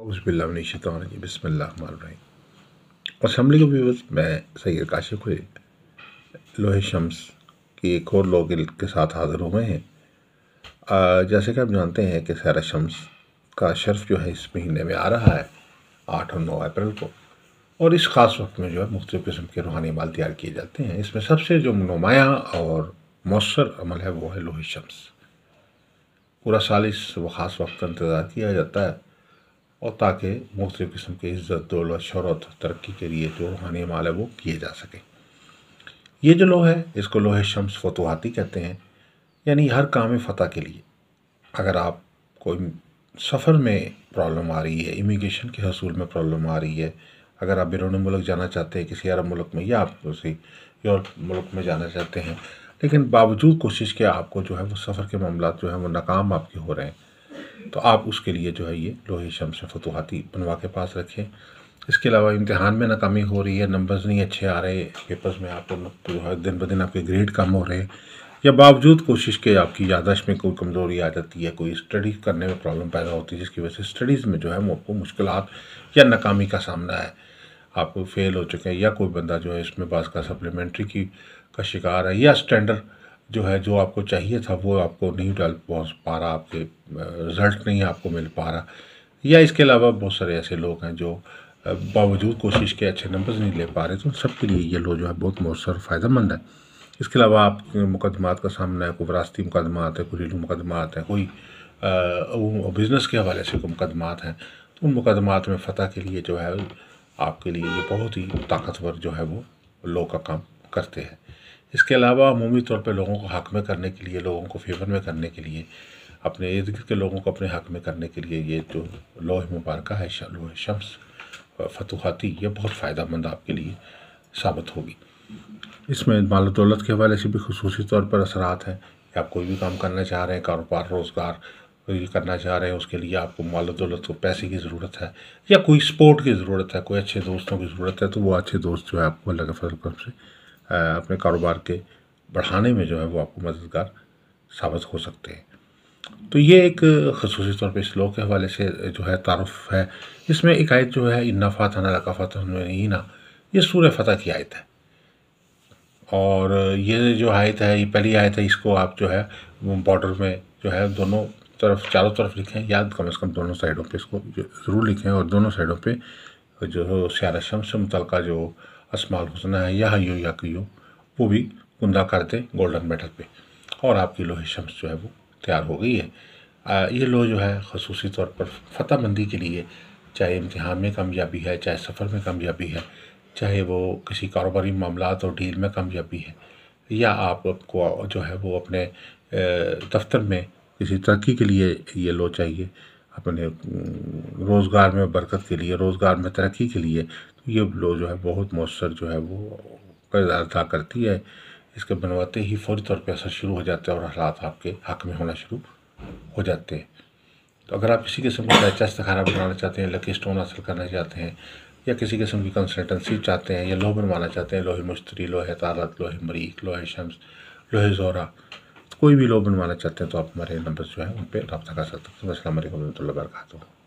औज़ुबिल्लाहि बिस्मिल्लाहिर्रहमानिर्रहीम। असम्बली के व्यूअर्स, मैं सैयद काशिफ हुए लोहे शम्स की एक और लोग के साथ हाज़िर हुए हैं। जैसे कि आप जानते हैं कि सहरा शम्स का शर्फ जो है इस महीने में आ रहा है 8 और 9 अप्रैल को, और इस ख़ास वक्त में जो है मुख्तलिफ़ किस्म के रूहानी अमाल तैयार किए जाते हैं। इसमें सबसे जो नुमायाँ और मौसर अमल है वो है लोहे शम्स। पूरा साल इस वो ख़ास वक्त का इंतज़ार किया जाता है और ताकि मुख्तलिफ़ किस्म की इज़्ज़त, दौलत, शोहरत, तरक्की के लिए जो रूहानी अमाल है वो किए जा सके। ये जो लोहा है इसको लोहे शम्स फतुहाती कहते हैं, यानी हर काम फ़तह के लिए। अगर आप कोई सफ़र में प्रॉब्लम आ रही है, इमिग्रेशन के हसूल में प्रॉब्लम आ रही है, अगर आप बैरून मुल्क जाना चाहते हैं किसी अरब मुल्क में, या आप किसी यूरोप मुल्क में जाना चाहते हैं, लेकिन बावजूद कोशिश के आपको जो है वो सफ़र के मामला जो है वो नाकाम आपके हो रहे हैं, तो आप उसके लिए जो है ये लोहे शम्स फतुहाती बनवा के पास रखें। इसके अलावा इम्तिहान में नाकामी हो रही है, नंबर्स नहीं अच्छे आ रहे, पेपर्स में आपको जो है दिन ब दिन आपके ग्रेड कम हो रहे हैं, या बावजूद कोशिश के आपकी याददाश्त में कोई कमज़ोरी आ जाती है, कोई स्टडी करने में प्रॉब्लम पैदा होती है जिसकी वजह से स्टडीज़ में जो है वो आपको मुश्किलात या नाकामी का सामना है, आप फेल हो चुके हैं, या कोई बंदा जो है इसमें बाज़ का सप्लीमेंट्री की का शिकार है, या स्टैंडर्ड जो है जो आपको चाहिए था वो आपको नहीं डाल पहुँच पा रहा, आपके रिज़ल्ट नहीं आपको मिल पा रहा, या इसके अलावा बहुत सारे ऐसे लोग हैं जो बावजूद कोशिश के अच्छे नंबर्स नहीं ले पा रहे, तो सबके लिए ये लो जो है बहुत मौसर फ़ायदेमंद है। इसके अलावा आप मुकदमात का सामना है, कोई विरासती मुकदमात है, कोई घरेलू मुकदमात है, कोई बिज़नेस के हवाले से कोई मुकदमात हैं, तो उन मुकदमात में फ़तह के लिए जो है आपके लिए ये बहुत ही ताकतवर जो है वो लो का काम करते हैं। इसके अलावा अमूमी तौर पे लोगों को हक़ में करने के लिए, लोगों को फेवर में करने के लिए, अपने इर्द गिर्द के लोगों को अपने हक़ में करने के लिए ये जो लोहे मुबारका है लोहे शम्स फतुहाती, ये बहुत फ़ायदेमंद आपके लिए साबित होगी। इसमें माल दौलत के हवाले से भी खुसूसी तौर पर असरात हैं कि आप कोई भी काम करना चाह रहे हैं, कारोबार रोज़गार करना चाह रहे हैं, उसके लिए आपको माल दौलत को पैसे की ज़रूरत है, या कोई सपोर्ट की ज़रूरत है, कोई अच्छे दोस्तों की ज़रूरत है, तो वो अच्छे दोस्त जो है आपको अल्लाह के फज़ल करम से अपने कारोबार के बढ़ाने में जो है वो आपको मददगार साबित हो सकते हैं। तो ये एक ख़ुसूसी तौर पे इस लो के हवाले से जो है तारुफ़ है। इसमें एक आयत जो है इन्ना फ़ातना लका फ़तहुन, ये सूरह फ़तह की आयत है, और ये जो आयत है ये पहली आयत है। इसको आप जो है वो बॉर्डर में जो है दोनों तरफ, चारों तरफ लिखें, याद कम से कम दोनों साइडों पे इसको ज़रूर लिखें, और दोनों साइडों पे जो सहरा शम्स से मुतल्लिक़ जो अस्माउल हुस्ना है, या हय्यू या क़य्यूम, वो भी कुंदा कर दें गोल्डन मेटल पे, और आपकी लोहे शम्स जो है वो तैयार हो गई है। ये लो जो है ख़ुसूसी तौर पर फ़तह मंदी के लिए, चाहे इम्तिहान में कामयाबी है, चाहे सफ़र में कामयाबी है, चाहे वो किसी कारोबारी मामलात और डील में कामयाबी है, या आपको जो है वो अपने दफ्तर में किसी तरक्की के लिए ये लो चाहिए, अपने रोज़गार में बरकत के लिए, रोज़गार में तरक्की के लिए, तो ये लो जो है बहुत मौसर जो है वो किरदार अदा करती है। इसके बनवाते ही फ़ौरी तौर पे असर शुरू हो जाता है और हालात आपके हक़ में होना शुरू हो जाते हैं। तो अगर आप किसी किस्म का पैचा इस्तिखारा बनवाना चाहते हैं, लकी स्टोन हासिल करना चाहते हैं, या किसी किस्म की कंसल्टेंसी चाहते हैं, या लोह बनवाना चाहते हैं, लोहे मुश्तरी, लोहे तारत, लोहे मरीख, लोहे शम्स, लोहे ज़ोहरा, तो कोई भी लोह बनवाना चाहते हैं तो आप हमारे नंबर जो है उन पर रब्ता कर सकते हैं। अस्सलामु अलैकुम व रहमतुल्लाहि व बरकातुहू।